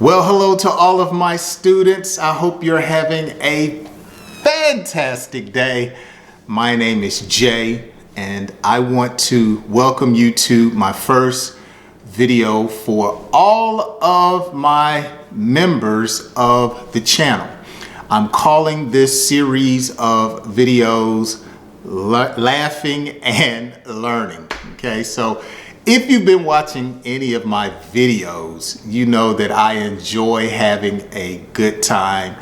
Well, hello to all of my students. I hope you're having a fantastic day. My name is Jay, and I want to welcome you to my first video for all of my members of the channel. I'm calling this series of videos Laughing and Learning. Okay, so if you've been watching any of my videos, you know that I enjoy having a good time.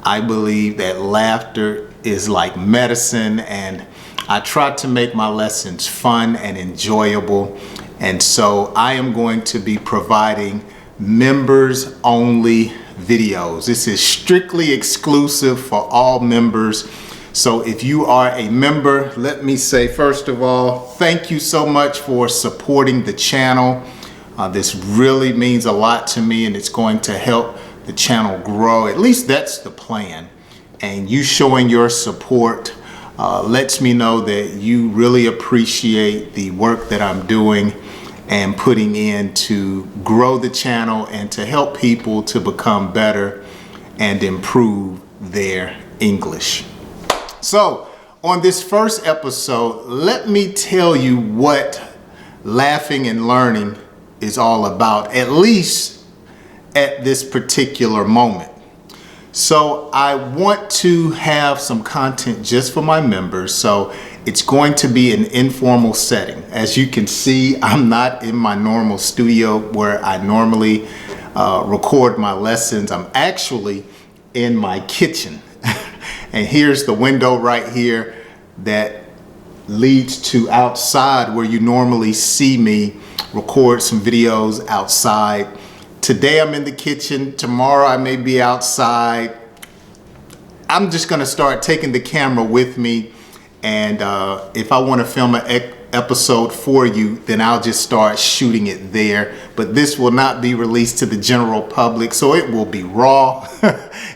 I believe that laughter is like medicine, and I try to make my lessons fun and enjoyable. And so I am going to be providing members only videos. This is strictly exclusive for all members. So if you are a member, let me say first of all, thank you so much for supporting the channel. This really means a lot to me, and it's going to help the channel grow. At least that's the plan. And you showing your support lets me know that you really appreciate the work that I'm doing and putting in to grow the channel and to help people to become better and improve their English. So on this first episode, let me tell you what laughing and learning is all about, at least at this particular moment. So I want to have some content just for my members. So it's going to be an informal setting. As you can see, I'm not in my normal studio where I normally record my lessons. I'm actually in my kitchen. And here's the window right here that leads to outside where you normally see me record some videos outside. Today I'm in the kitchen. Tomorrow I may be outside. I'm just going to start taking the camera with me. And if I want to film an episode for you, then I'll just start shooting it there. But this will not be released to the general public, so it will be raw.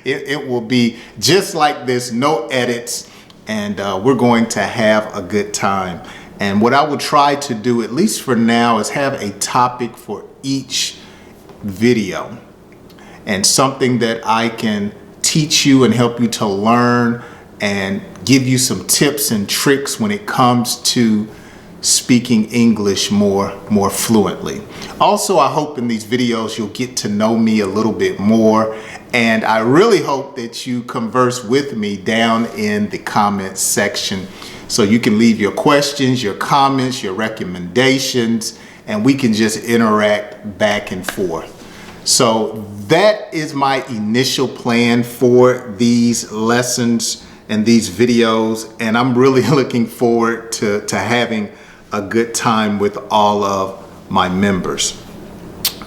it will be just like this, no edits, and we're going to have a good time. And what I will try to do, at least for now, is have a topic for each video and something that I can teach you and help you to learn and give you some tips and tricks when it comes to speaking English more fluently. Also, I hope in these videos you'll get to know me a little bit more, and I really hope that you converse with me down in the comments section so you can leave your questions, your comments, your recommendations, and we can just interact back and forth. So that is my initial plan for these lessons and these videos, and I'm really looking forward to having a good time with all of my members.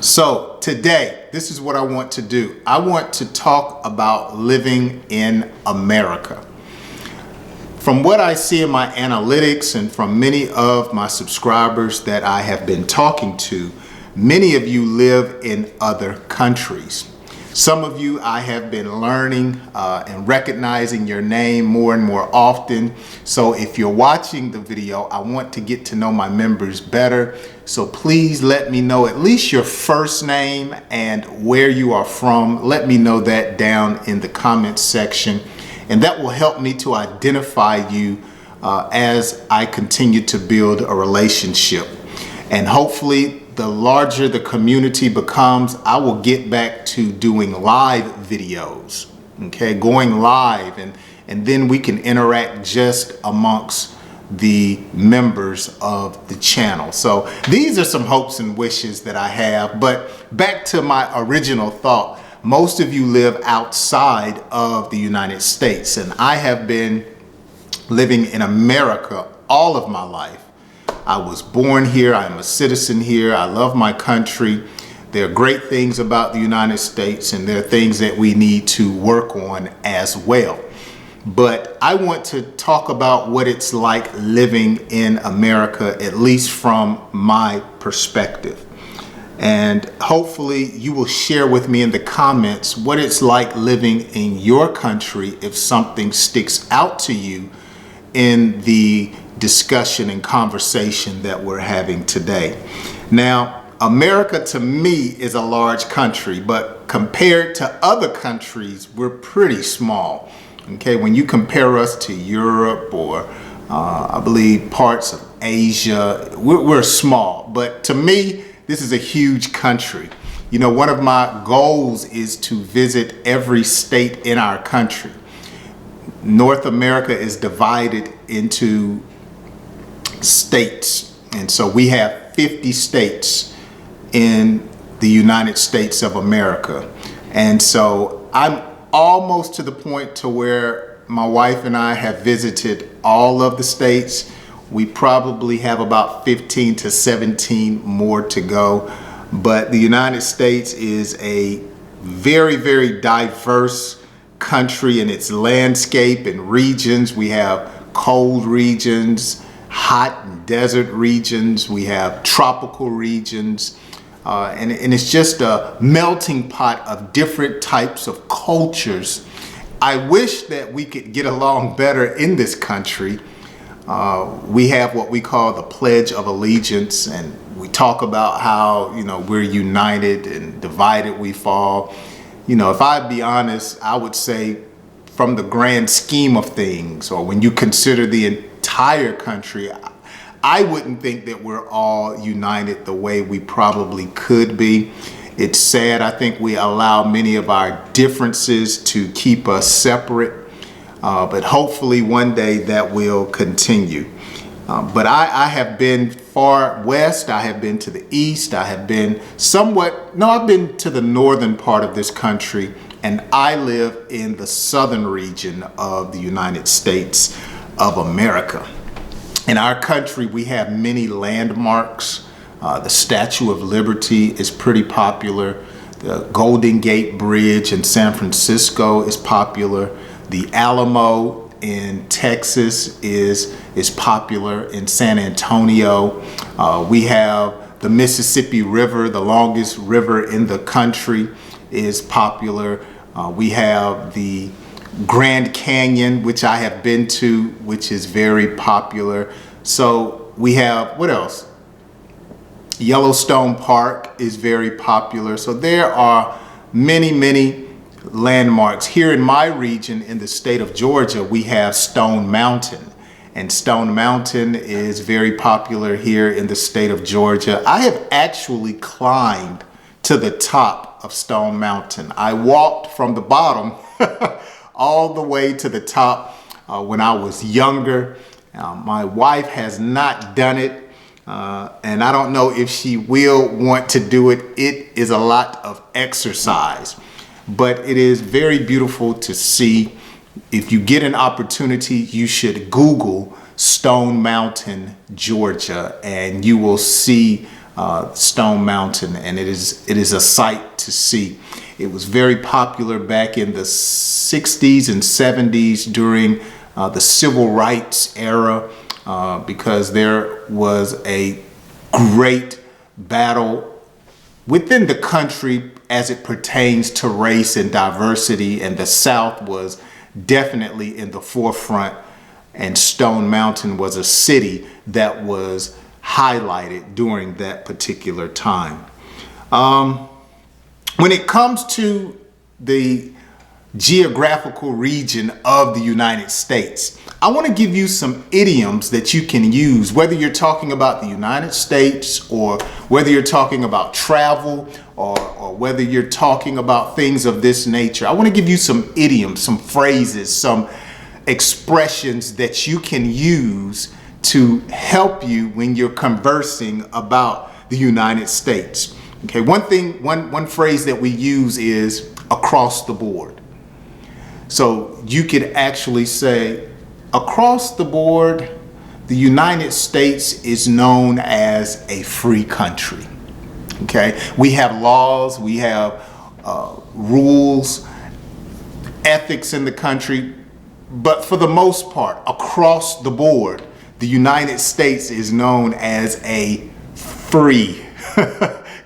So today, this is what I want to do. I want to talk about living in America. From what I see in my analytics and from many of my subscribers that I have been talking to, many of you live in other countries. Some of you, I have been learning and recognizing your name more and more often. So if you're watching the video, I want to get to know my members better. So please let me know at least your first name and where you are from. Let me know that down in the comments section. And that will help me to identify you as I continue to build a relationship. And hopefully, the larger the community becomes, I will get back to doing live videos, okay, going live, and then we can interact just amongst the members of the channel. So these are some hopes and wishes that I have, but back to my original thought. Most of you live outside of the United States, and I have been living in America all of my life. I was born here, I'm a citizen here, I love my country. There are great things about the United States, and there are things that we need to work on as well. But I want to talk about what it's like living in America, at least from my perspective. And hopefully you will share with me in the comments what it's like living in your country if something sticks out to you in the discussion and conversation that we're having today. Now, America to me is a large country, but compared to other countries, we're pretty small. Okay, when you compare us to Europe or I believe parts of Asia, we're small. But to me, this is a huge country. You know, one of my goals is to visit every state in our country. North America is divided into states, and so we have 50 states in the United States of America. And so I'm almost to the point to where my wife and I have visited all of the states. We probably have about 15 to 17 more to go. But the United States is a very, very diverse country in its landscape and regions. We have cold regions, hot and desert regions. We have tropical regions. And it's just a melting pot of different types of cultures. I wish that we could get along better in this country. We have what we call the Pledge of Allegiance, and we talk about how, you know, we're united and divided we fall. You know, if I'd be honest, I would say from the grand scheme of things, or when you consider the entire country, I wouldn't think that we're all united the way we probably could be. It's sad. I think we allow many of our differences to keep us separate, but hopefully one day that will continue. But I have been far west, I have been to the east, I have been I've been to the northern part of this country, and I live in the southern region of the United States of America. In our country, we have many landmarks. The Statue of Liberty is pretty popular. The Golden Gate Bridge in San Francisco is popular. The Alamo in Texas is popular. In San Antonio, we have the Mississippi River, the longest river in the country, is popular. We have the Grand Canyon, which I have been to, which is very popular. So we have, what else? Yellowstone Park is very popular. So there are many, many landmarks. Here in my region, in the state of Georgia, we have Stone Mountain. And Stone Mountain is very popular here in the state of Georgia. I have actually climbed to the top of Stone Mountain. I walked from the bottom all the way to the top when I was younger. My wife has not done it, and I don't know if she will want to do it. It is a lot of exercise, but it is very beautiful to see. If you get an opportunity, you should Google Stone Mountain, Georgia, and you will see Stone Mountain, and it is a sight to see. It was very popular back in the 60s and 70s during the civil rights era because there was a great battle within the country as it pertains to race and diversity, and the South was definitely in the forefront, and Stone Mountain was a city that was highlighted during that particular time. When it comes to the geographical region of the United States, I want to give you some idioms that you can use, whether you're talking about the United States or whether you're talking about travel or whether you're talking about things of this nature. I want to give you some idioms, some phrases, some expressions that you can use to help you when you're conversing about the United States. Okay, one phrase that we use is across the board. So you could actually say, across the board, the United States is known as a free country. Okay, we have laws, we have rules, ethics in the country, but for the most part, across the board, the United States is known as a free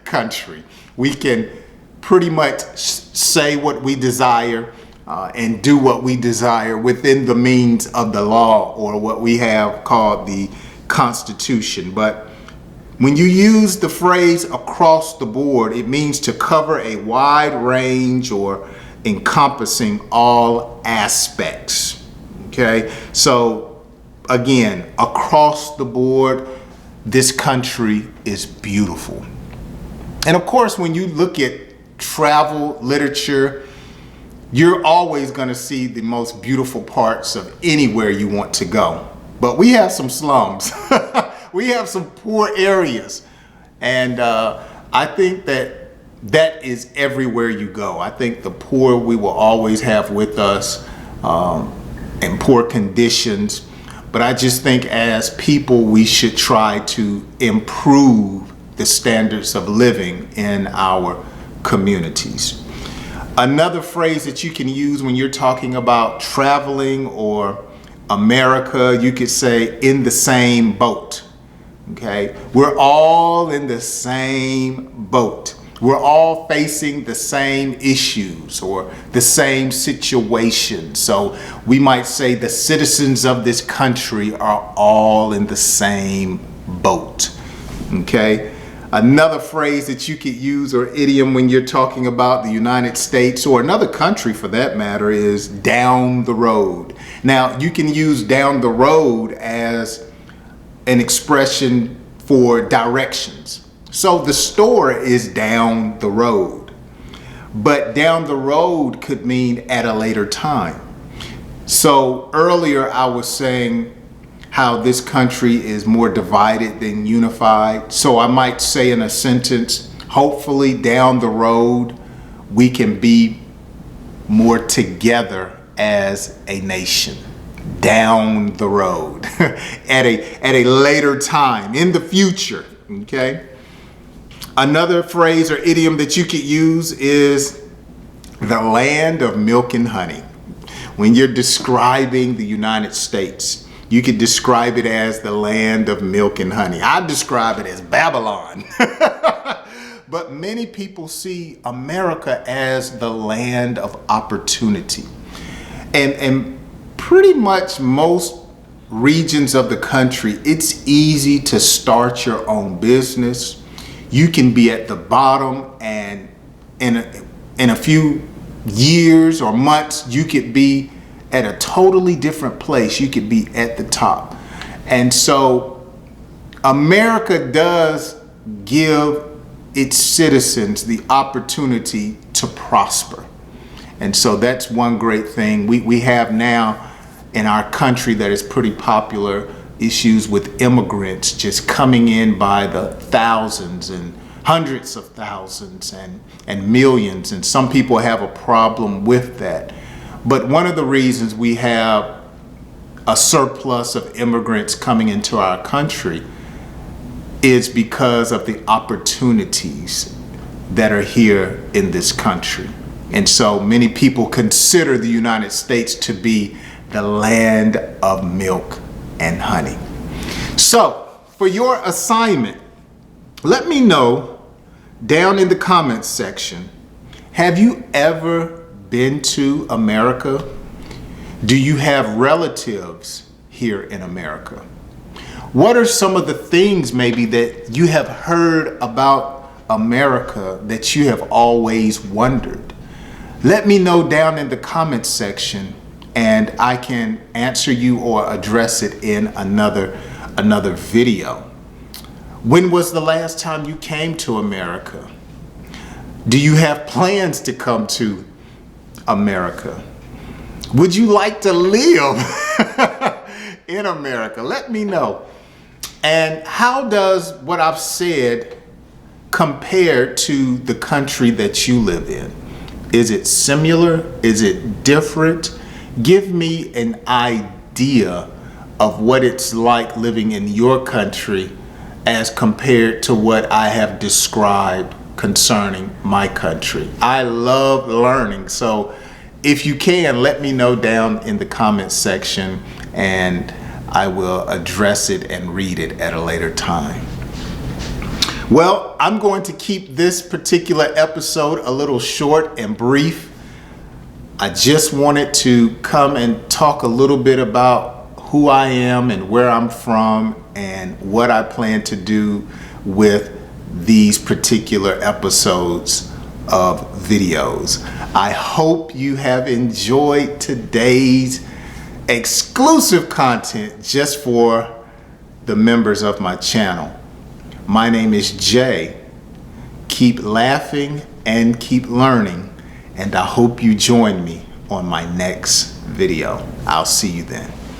country. We can pretty much say what we desire and do what we desire within the means of the law, or what we have called the Constitution. But When you use the phrase across the board, it means to cover a wide range or encompassing all aspects. Okay, so again, across the board, this country is beautiful. And of course, when you look at travel literature, you're always going to see the most beautiful parts of anywhere you want to go. But we have some slums. We have some poor areas. And I think that is everywhere you go. I think the poor we will always have with us, in poor conditions. But I just think as people, we should try to improve the standards of living in our communities. Another phrase that you can use when you're talking about traveling or America, you could say in the same boat. Okay, we're all in the same boat. We're all facing the same issues or the same situation. So we might say the citizens of this country are all in the same boat. Okay. Another phrase that you could use or idiom when you're talking about the United States or another country for that matter is down the road. Now you can use down the road as an expression for directions. So the store is down the road, but down the road could mean at a later time. So earlier I was saying how this country is more divided than unified. So I might say in a sentence, hopefully down the road, we can be more together as a nation. Down the road, at a later time, in the future, okay? Another phrase or idiom that you could use is the land of milk and honey. When you're describing the United States, you could describe it as the land of milk and honey. I describe it as Babylon. But many people see America as the land of opportunity. And pretty much most regions of the country, it's easy to start your own business. You can be at the bottom, and in a few years or months, you could be at a totally different place. You could be at the top. And so America does give its citizens the opportunity to prosper. And so that's one great thing. We have now in our country that is pretty popular issues with immigrants just coming in by the thousands and hundreds of thousands and millions. And some people have a problem with that. But one of the reasons we have a surplus of immigrants coming into our country is because of the opportunities that are here in this country. And so many people consider the United States to be the land of milk and honey. So for your assignment, let me know down in the comments section, have you ever been to America? Do you have relatives here in America? What are some of the things maybe that you have heard about America that you have always wondered? Let me know down in the comments section, and I can answer you or address it in another video. When was the last time you came to America? Do you have plans to come to America? Would you like to live in America? Let me know. And how does what I've said compare to the country that you live in? Is it similar? Is it different? Give me an idea of what it's like living in your country as compared to what I have described concerning my country. I love learning. So if you can, let me know down in the comments section and I will address it and read it at a later time. Well, I'm going to keep this particular episode a little short and brief. I just wanted to come and talk a little bit about who I am and where I'm from and what I plan to do with these particular episodes of videos. I hope you have enjoyed today's exclusive content just for the members of my channel. My name is Jay. Keep laughing and keep learning, and I hope you join me on my next video. I'll see you then.